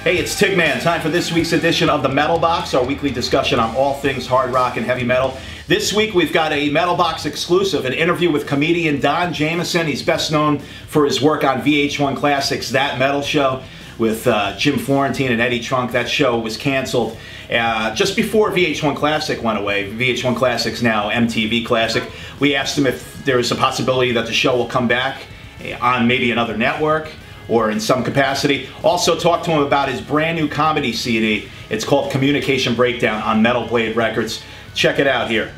Hey, it's Tigman. Time for this week's edition of the Metal Box, our weekly discussion on all things hard rock and heavy metal. This week we've got a Metal Box exclusive, an interview with comedian Don Jamieson. He's best known for his work on VH1 Classics, That Metal Show, with Jim Florentine and Eddie Trunk. That show was canceled just before VH1 Classic went away. VH1 Classics now MTV Classic. We asked him if there is a possibility that the show will come back on maybe another network or in some capacity. Also talked to him about his brand new comedy CD. It's called Communication Breakdown on Metal Blade Records. Check it out here.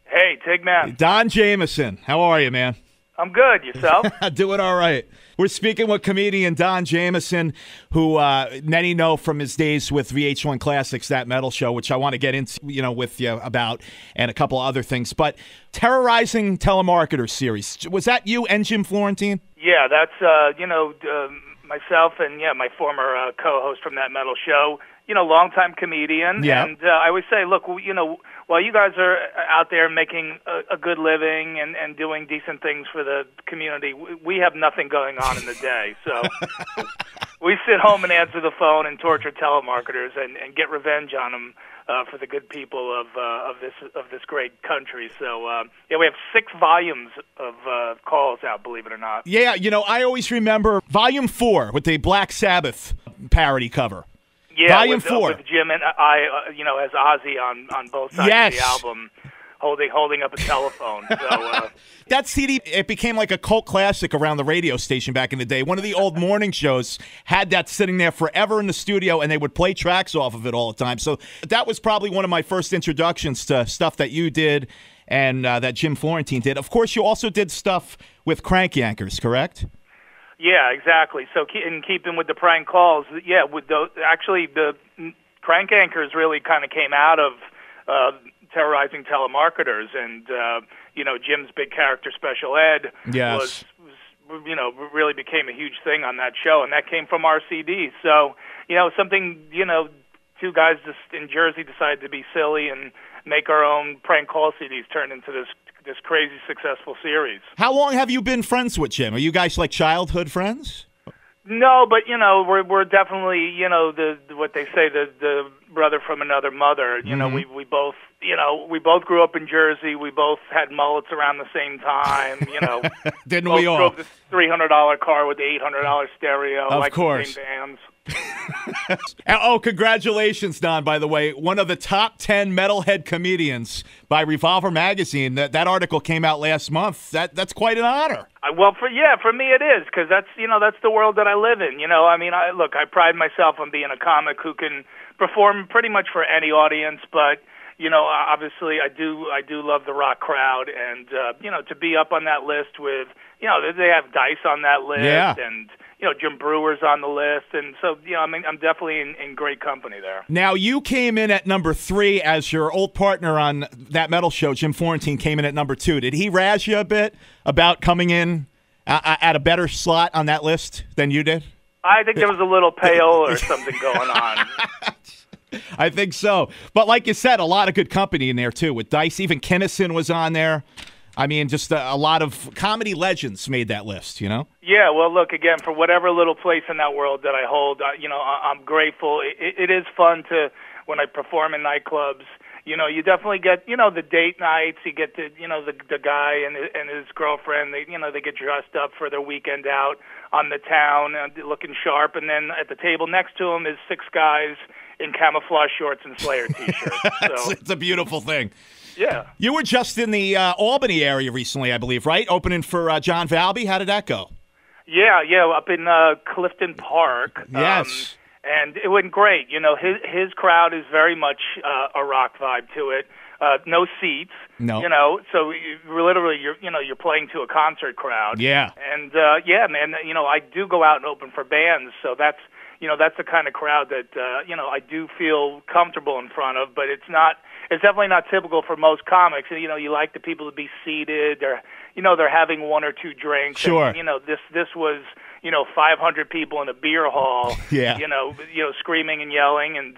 Hey, Tigman. Don Jamieson, how are you, man? I'm good. Yourself? Doing all right. We're speaking with comedian Don Jamieson, who many know from his days with VH1 Classics, That Metal Show, which I want to get into, with you about, and a couple other things. But Terrorizing Telemarketers series, was that you and Jim Florentine? Yeah, that's myself and my former co-host from That Metal Show. Longtime comedian. Yeah. And I always say, look, while you guys are out there making a good living and doing decent things for the community, we have nothing going on in the day. So we sit home and answer the phone and torture telemarketers and get revenge on them for the good people of this great country. So we have 6 volumes of calls out, believe it or not. Yeah, I always remember Volume 4 with the Black Sabbath parody cover. Yeah, Volume 4 with Jim and I, as Ozzy on both sides of the album, holding up a telephone. So that CD, it became like a cult classic around the radio station back in the day. One of the old morning shows had that sitting there forever in the studio, and they would play tracks off of it all the time. So that was probably one of my first introductions to stuff that you did and that Jim Florentine did. Of course, you also did stuff with Crank Yankers, correct? Yeah, exactly. So in keeping with the prank calls, actually the Crank Anchors really kind of came out of Terrorizing Telemarketers, and Jim's big character Special Ed was really became a huge thing on that show, and that came from our CD. So something two guys just in Jersey decided to be silly and make our own prank call CDs turned into this crazy successful series. How long have you been friends with Jim? Are you guys like childhood friends? No, but we're definitely what they say, the brother from another mother. Mm-hmm. We both grew up in Jersey. We both had mullets around the same time. Didn't both we all? Drove this $300 car with the $800 stereo. Of like course. The same bands. Oh, congratulations, Don, by the way. One of the top 10 metalhead comedians by Revolver magazine. That article came out last month. That's quite an honor. Well, for me it is, because that's the world that I live in. I pride myself on being a comic who can perform pretty much for any audience, but obviously I do love the rock crowd, and to be up on that list with they have Dice on that list, and Jim Brewer's on the list, and so I'm definitely in great company there. Now, you came in at number 3 as your old partner on That Metal Show, Jim Florentine, came in at number 2. Did he razz you a bit about coming in at a better slot on that list than you did? I think there was a little pale or something going on. I think so. But like you said, a lot of good company in there, too, with Dice. Even Kinnison was on there. I mean, just a lot of comedy legends made that list, Yeah, well, look, again, for whatever little place in that world that I hold, I'm grateful. It is fun when I perform in nightclubs, you definitely get, the date nights, you get the guy and his girlfriend, they get dressed up for their weekend out on the town, looking sharp, and then at the table next to them is 6 guys in camouflage shorts and Slayer T-shirts. So it's a beautiful thing. Yeah. You were just in the Albany area recently, I believe, right? Opening for John Valby. How did that go? Yeah, up in Clifton Park. Yes. And it went great. His crowd is very much a rock vibe to it. No seats. No. So you're playing to a concert crowd. Yeah. And man, I do go out and open for bands, so that's the kind of crowd that I do feel comfortable in front of, but it's definitely not typical for most comics. You like the people to be seated, or they're having 1 or 2 drinks. Sure. And, this was 500 people in a beer hall, Yeah. screaming and yelling, and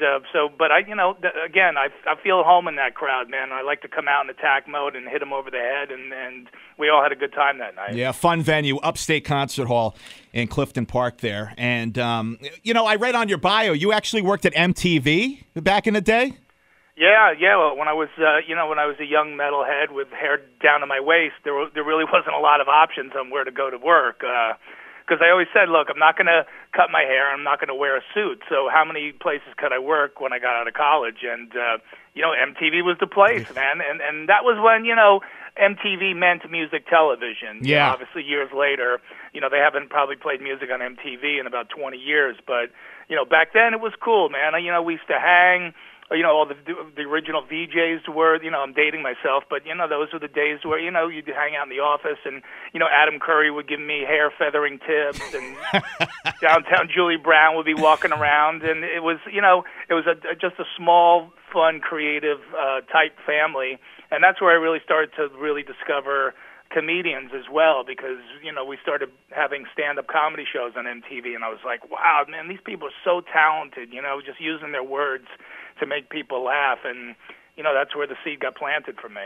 but again, I feel home in that crowd, man. I like to come out in attack mode and hit them over the head, and we all had a good time that night. Yeah, fun venue, Upstate Concert Hall in Clifton Park there. And I read on your bio you actually worked at MTV back in the day. Yeah. Well, when I was a young metalhead with hair down to my waist, there really wasn't a lot of options on where to go to work. Because I always said, look, I'm not going to cut my hair, I'm not going to wear a suit. So how many places could I work when I got out of college? And MTV was the place, man. And that was when MTV meant music television. Yeah. Obviously, years later, they haven't probably played music on MTV in about 20 years. But back then it was cool, man. We used to hang. All the original VJs were, I'm dating myself, but, those were the days where, you'd hang out in the office and, Adam Curry would give me hair feathering tips and downtown Julie Brown would be walking around. And it was, just a small, fun, creative type family. And that's where I really started to really discover comedians as well, because we started having stand-up comedy shows on MTV, and I was like, wow, man, these people are so talented, just using their words to make people laugh, and that's where the seed got planted for me.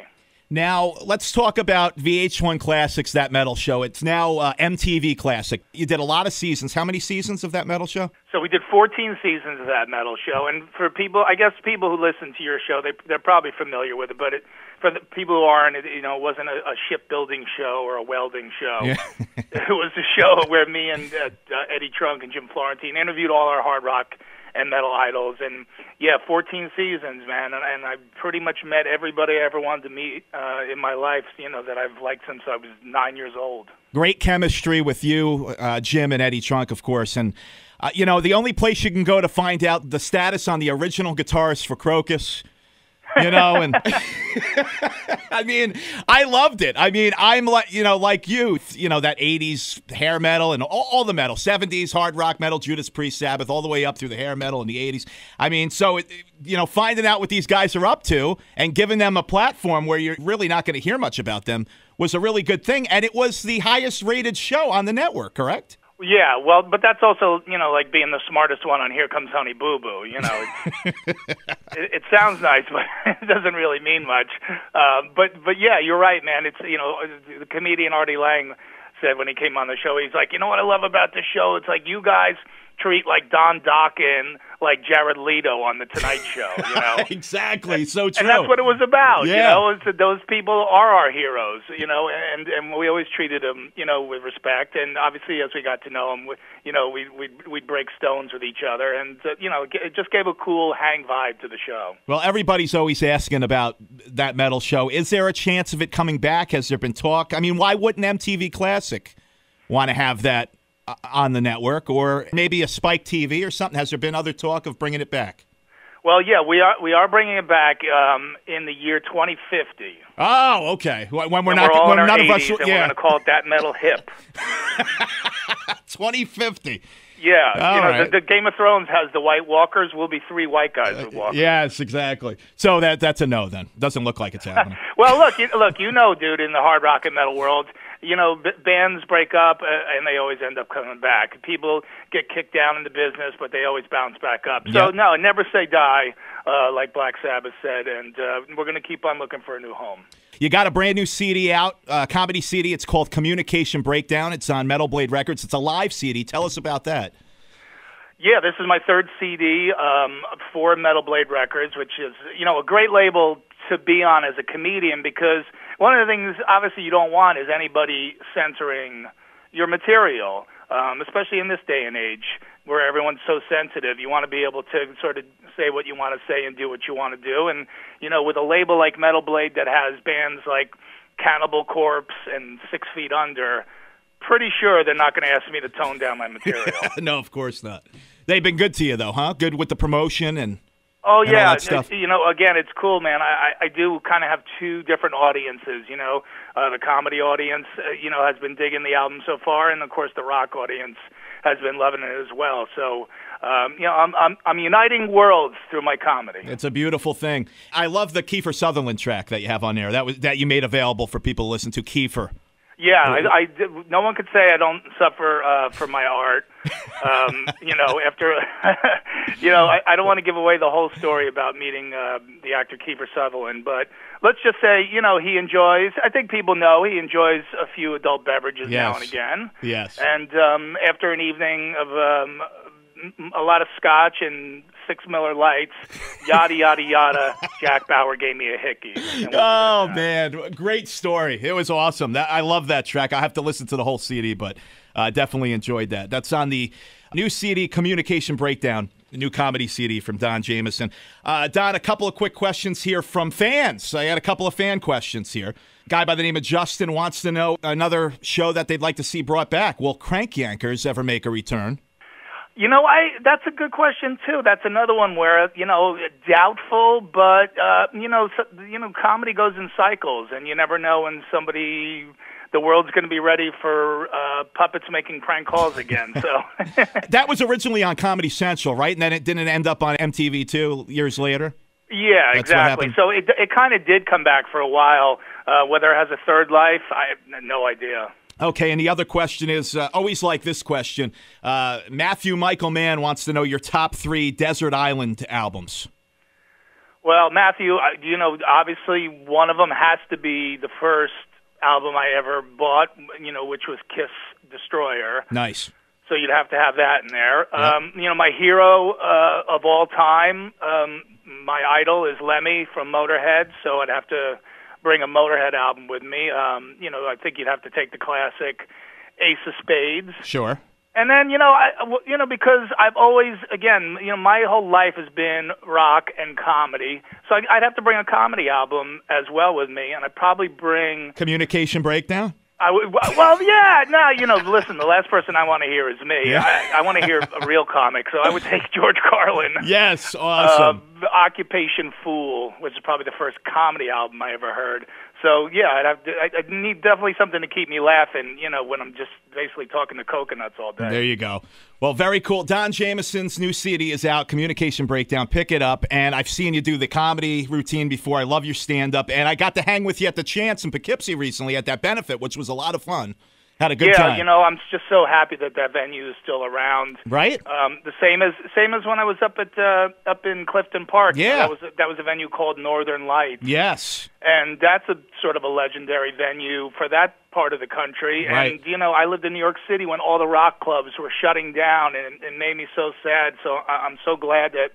Now, let's talk about VH1 Classics, that metal show. It's now MTV Classic. You did a lot of seasons. How many seasons of that metal show? So we did 14 seasons of that metal show, and for people, I guess people who listen to your show, they're probably familiar with it, but for the people who aren't, it wasn't a shipbuilding show or a welding show. Yeah. It was a show where me and Eddie Trunk and Jim Florentine interviewed all our hard rock and metal idols, and 14 seasons, man, and I pretty much met everybody I ever wanted to meet in my life, that I've liked since I was 9 years old. Great chemistry with you, Jim and Eddie Trunk, of course, and the only place you can go to find out the status on the original guitarist for Crocus, and I mean, I loved it. I mean, I'm like, like you, that 80s hair metal and all the metal, 70s hard rock metal, Judas Priest, Sabbath, all the way up through the hair metal in the 80s. I mean, so, finding out what these guys are up to and giving them a platform where you're really not going to hear much about them was a really good thing. And it was the highest rated show on the network, correct? Yeah, well, but that's also, like being the smartest one on Here Comes Honey Boo Boo. It sounds nice, but it doesn't really mean much. But yeah, you're right, man. It's, the comedian Artie Lang said when he came on the show, he's like, what I love about this show? It's like you guys treat like Don Dokken like Jared Leto on The Tonight Show, Exactly, so true. And that's what it was about, yeah. Those people are our heroes, and we always treated them, with respect, and obviously as we got to know them, we'd break stones with each other, and, it just gave a cool hang vibe to the show. Well, everybody's always asking about that metal show. Is there a chance of it coming back? Has there been talk? I mean, why wouldn't MTV Classic want to have that on the network, or maybe a Spike TV or something? Has there been other talk of bringing it back? Well, yeah, we are bringing it back in the year 2050. Oh, okay. When we're when not, we're all when in our none 80s, of us, and we're going to call it That Metal Hip. 2050. Yeah, right. the Game of Thrones has the White Walkers. We'll be 3 white guys with walkers. Yes, exactly. So that's a no then. Doesn't look like it's happening. Well, look, dude, in the hard rock and metal world, bands break up and they always end up coming back. People get kicked down in the business, but they always bounce back up. So, no, never say die, like Black Sabbath said, and we're going to keep on looking for a new home. You got a brand new CD out, comedy CD. It's called Communication Breakdown. It's on Metal Blade Records. It's a live CD. Tell us about that. Yeah, this is my third CD for Metal Blade Records, which is, a great label to be on as a comedian, because one of the things, obviously, you don't want is anybody censoring your material, especially in this day and age where everyone's so sensitive. You want to be able to sort of say what you want to say and do what you want to do. And, with a label like Metal Blade that has bands like Cannibal Corpse and 6 Feet Under, pretty sure they're not going to ask me to tone down my material. No, of course not. They've been good to you, though, huh? Good with the promotion and... Oh, yeah. All that stuff. Again, it's cool, man. I do kind of have 2 different audiences, the comedy audience, has been digging the album so far, and, of course, the rock audience has been loving it as well. So, I'm uniting worlds through my comedy. It's a beautiful thing. I love the Kiefer Sutherland track that you have on there, that you made available for people to listen to, Kiefer. Yeah, no one could say I don't suffer for my art. After, I don't want to give away the whole story about meeting the actor Kiefer Sutherland, but let's just say, he enjoys, I think people know he enjoys a few adult beverages now and again. Yes. And after an evening of a lot of scotch and 6 Miller Lights, yada, yada, yada, Jack Bauer gave me a hickey. Oh, man. Great story. It was awesome. I love that track. I have to listen to the whole CD, but definitely enjoyed that. That's on the new CD, Communication Breakdown, the new comedy CD from Don Jamieson. Don, a couple of quick questions here from fans. I got a couple of fan questions here. Guy by the name of Justin wants to know another show that they'd like to see brought back. Will Crank Yankers ever make a return? That's a good question too. That's another one where, doubtful, but comedy goes in cycles, and you never know when the world's going to be ready for puppets making prank calls again. So that was originally on Comedy Central, right? And then it didn't end up on MTV 2 years later. Yeah, That's exactly. So it kind of did come back for a while. Whether it has a third life, I have no idea. Okay, and the other question is, always like this question, Matthew Michael Mann wants to know your top 3 Desert Island albums. Well, Matthew, obviously one of them has to be the first album I ever bought, which was Kiss Destroyer. Nice. So you'd have to have that in there. Yep. My hero of all time, my idol is Lemmy from Motorhead, so I'd have to bring a Motorhead album with me. I think you'd have to take the classic Ace of Spades. Sure. And then, because I've always, my whole life has been rock and comedy, so I'd have to bring a comedy album as well with me, and I'd probably bring Communication Breakdown? Listen, the last person I want to hear is me. Yeah. I want to hear a real comic, so I would take George Carlin. Yes, awesome. Occupation Fool, which is probably the first comedy album I ever heard. So, yeah, I'd need definitely something to keep me laughing, when I'm just basically talking to coconuts all day. There you go. Well, very cool. Don Jamieson's new CD is out, Communication Breakdown. Pick it up. And I've seen you do the comedy routine before. I love your stand-up. And I got to hang with you at the Chance in Poughkeepsie recently at that benefit, which was a lot of fun. Had a good time. Yeah, I'm just so happy that venue is still around. Right? The same as when I was up in Clifton Park. Yeah. That was a venue called Northern Lights. Yes. And that's a sort of a legendary venue for that part of the country. Right. And, I lived in New York City when all the rock clubs were shutting down, and it made me so sad. So I'm so glad that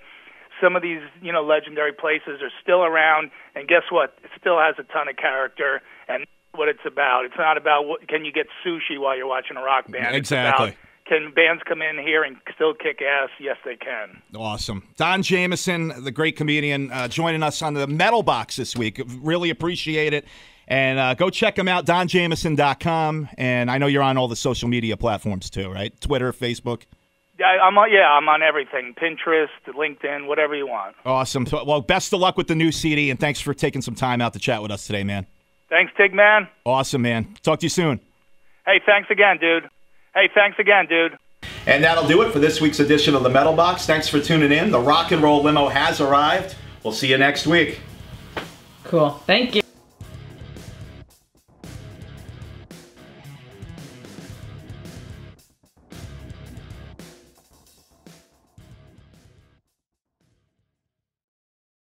some of these, legendary places are still around. And guess what? It still has a ton of character. And what it's about. It's not about can you get sushi while you're watching a rock band. Exactly. It's about, can bands come in here and still kick ass? Yes, they can. Awesome. Don Jamieson, the great comedian, joining us on the Metal Box this week. Really appreciate it. And go check him out, donjamieson.com. And I know you're on all the social media platforms too, right? Twitter, Facebook. I'm on everything. Pinterest, LinkedIn, whatever you want. Awesome. Well, best of luck with the new CD, and thanks for taking some time out to chat with us today, man. Thanks, Tig, man. Awesome, man. Talk to you soon. Hey, thanks again, dude. And that'll do it for this week's edition of the Metal Box. Thanks for tuning in. The rock and roll limo has arrived. We'll see you next week. Cool. Thank you.